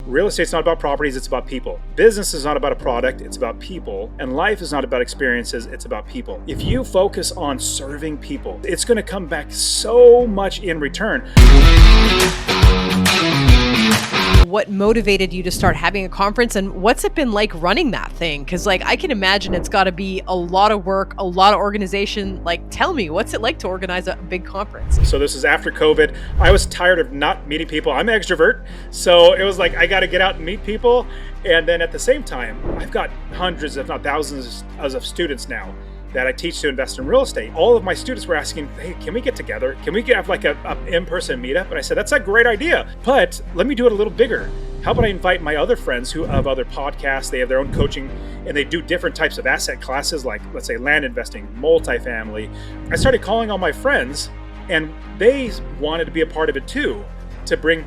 Real estate's not about properties, it's about people. Business is not about a product, it's about people. And life is not about experiences, it's about people. If you focus on serving people, it's going to come back so much in return. What motivated you to start having a conference, and what's it been like running that thing? Because I can imagine it's got to be a lot of work, a lot of organization. Tell me, what's it like to organize a big conference? So this is after COVID. I was tired of not meeting people. I'm an extrovert, so it was like I got to get out and meet people. And then at the same time, I've got hundreds, if not thousands of students now that I teach to invest in real estate. All of my students were asking, hey, can we get together? Can we have a in-person meetup? And I said, that's a great idea, but let me do it a little bigger. How about I invite my other friends who have other podcasts, they have their own coaching, and they do different types of asset classes, like let's say land investing, multifamily. I started calling all my friends, and they wanted to be a part of it too, to bring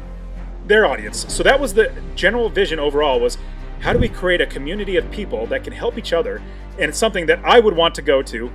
their audience. So that was the general vision overall, was how do we create a community of people that can help each other? And it's something that I would want to go to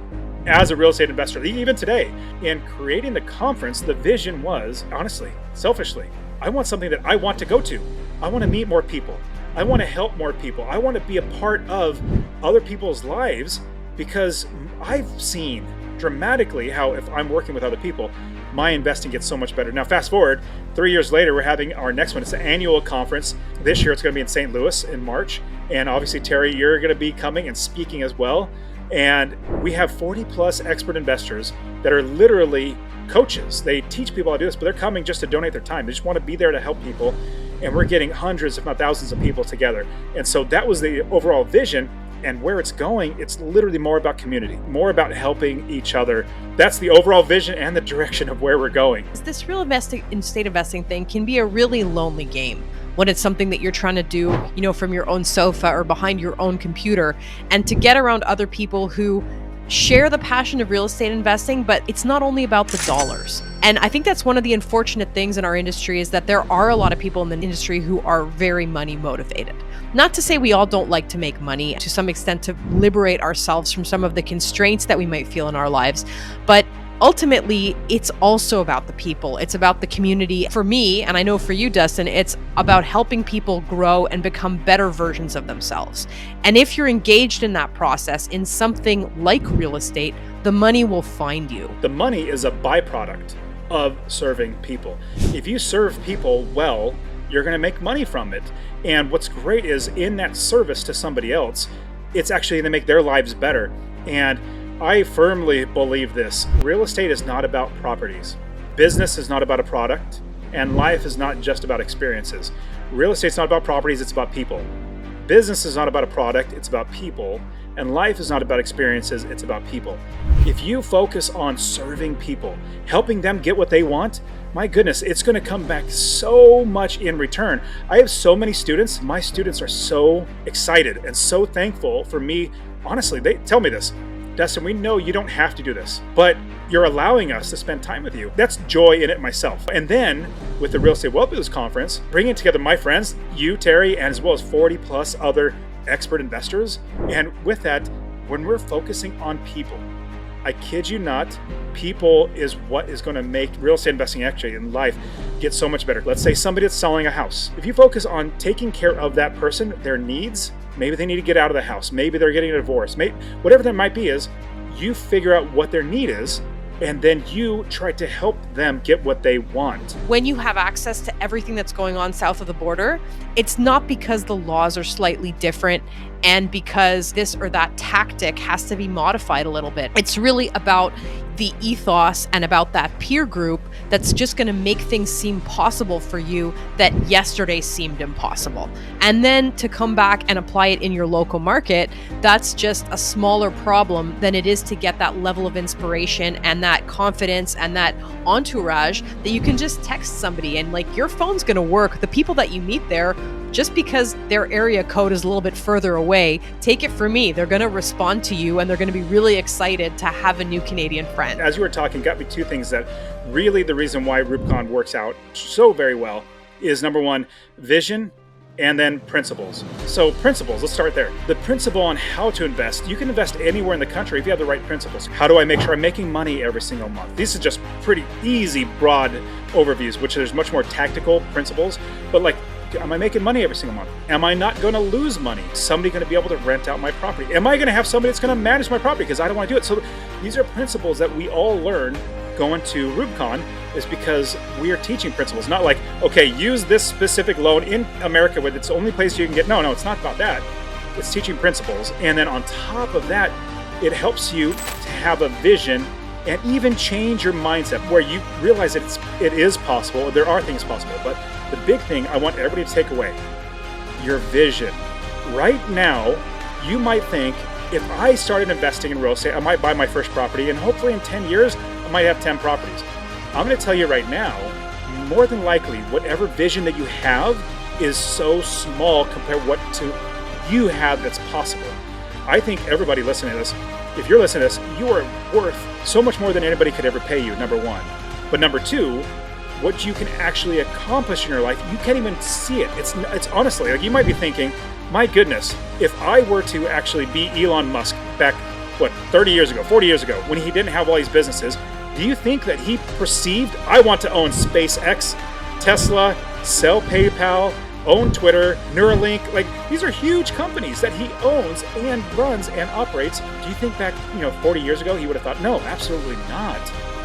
as a real estate investor, even today. In creating the conference, the vision was, honestly, selfishly, I want something that I want to go to. I want to meet more people. I want to help more people. I want to be a part of other people's lives, because I've seen dramatically how if I'm working with other people, my investing gets so much better. Now, fast forward 3 years later, we're having our next one. It's an annual conference. This year, it's going to be in St. Louis in March. And obviously, Terry, you're going to be coming and speaking as well. And we have 40 plus expert investors that are literally coaches. They teach people how to do this, but they're coming just to donate their time. They just want to be there to help people. And we're getting hundreds, if not thousands of people together. And so that was the overall vision. And where it's going, it's literally more about community, more about helping each other. That's the overall vision and the direction of where we're going. This real estate investing thing can be a really lonely game when it's something that you're trying to do, from your own sofa or behind your own computer, and to get around other people who share the passion of real estate investing, but it's not only about the dollars. And I think that's one of the unfortunate things in our industry, is that there are a lot of people in the industry who are very money motivated. Not to say we all don't like to make money, to some extent to liberate ourselves from some of the constraints that we might feel in our lives, but ultimately, it's also about the people. It's about the community. For me, and I know for you, Dustin, it's about helping people grow and become better versions of themselves. And if you're engaged in that process in something like real estate, the money will find you. The money is a byproduct of serving people. If you serve people well, you're going to make money from it. And what's great is in that service to somebody else, it's actually going to make their lives better. And I firmly believe this. Real estate is not about properties. Business is not about a product, and life is not just about experiences. Real estate's not about properties, it's about people. Business is not about a product, it's about people, and life is not about experiences, it's about people. If you focus on serving people, helping them get what they want, my goodness, it's going to come back so much in return. I have so many students. My students are so excited and so thankful for me. Honestly, they tell me this. Dustin, we know you don't have to do this, but you're allowing us to spend time with you. That's joy in it myself. And then with the Real Estate Wealth Builders Conference, bringing together my friends, you, Terry, and as well as 40 plus other expert investors. And with that, when we're focusing on people, I kid you not, people is what is going to make real estate investing actually in life get so much better. Let's say somebody that's selling a house. If you focus on taking care of that person, their needs, maybe they need to get out of the house, maybe they're getting a divorce, whatever that might be, is you figure out what their need is, and then you try to help them get what they want. When you have access to everything that's going on south of the border, it's not because the laws are slightly different and because this or that tactic has to be modified a little bit. It's really about the ethos and about that peer group that's just going to make things seem possible for you that yesterday seemed impossible. And then to come back and apply it in your local market, that's just a smaller problem than it is to get that level of inspiration and that confidence and that entourage that you can just text somebody and your phone's going to work. The people that you meet there, just because their area code is a little bit further away, take it from me, they're going to respond to you and they're going to be really excited to have a new Canadian friend. As you were talking, got me two things that really the reason why Rubicon works out so very well is, number one, vision, and then principles. So principles, let's start there. The principle on how to invest, you can invest anywhere in the country if you have the right principles. How do I make sure I'm making money every single month? These are just pretty easy, broad overviews, which there's much more tactical principles, but Am I making money every single month? Am I not going to lose money? Is somebody going to be able to rent out my property? Am I going to have somebody that's going to manage my property because I don't want to do it? So these are principles that we all learn going to Rubicon, is because we are teaching principles, not like, okay, use this specific loan in America where it's the only place you can get. No, it's not about that. It's teaching principles. And then on top of that, it helps you to have a vision and even change your mindset where you realize that it is possible. There are things possible, but the big thing I want everybody to take away, your vision. Right now, you might think, if I started investing in real estate, I might buy my first property, and hopefully in 10 years, I might have 10 properties. I'm going to tell you right now, more than likely, whatever vision that you have is so small compared to what you have that's possible. I think everybody listening to this, if you're listening to this, you are worth so much more than anybody could ever pay you, number one. But number two, what you can actually accomplish in your life, you can't even see it. It's honestly, like, you might be thinking, my goodness, if I were to actually be Elon Musk back, 30 years ago, 40 years ago, when he didn't have all these businesses, do you think that he perceived, I want to own SpaceX, Tesla, sell PayPal, own Twitter, Neuralink? Like, these are huge companies that he owns and runs and operates. Do you think back, 40 years ago, he would have thought, no, absolutely not,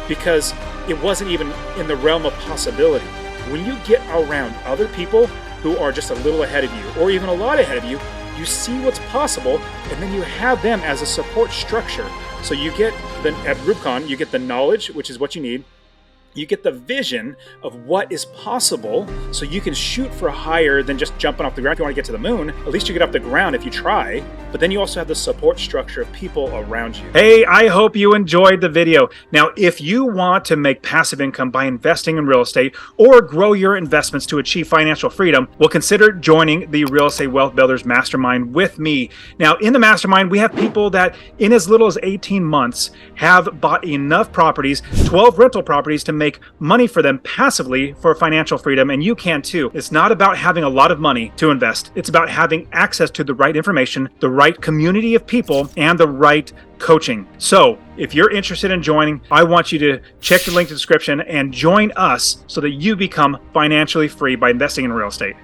because it wasn't even in the realm of possibility. When you get around other people who are just a little ahead of you, or even a lot ahead of you, you see what's possible, and then you have them as a support structure. So you get, at Rubicon, you get the knowledge, which is what you need. You get the vision of what is possible, so you can shoot for higher than just jumping off the ground. If you want to get to the moon, at least you get off the ground if you try, but then you also have the support structure of people around you. Hey, I hope you enjoyed the video. Now, if you want to make passive income by investing in real estate or grow your investments to achieve financial freedom, well, consider joining the Real Estate Wealth Builders Mastermind with me. Now, in the Mastermind, we have people that in as little as 18 months have bought enough properties, 12 rental properties, to make money for them passively for financial freedom, and you can too. It's not about having a lot of money to invest. It's about having access to the right information, the right community of people, and the right coaching. So if you're interested in joining, I want you to check the link in the description and join us so that you become financially free by investing in real estate.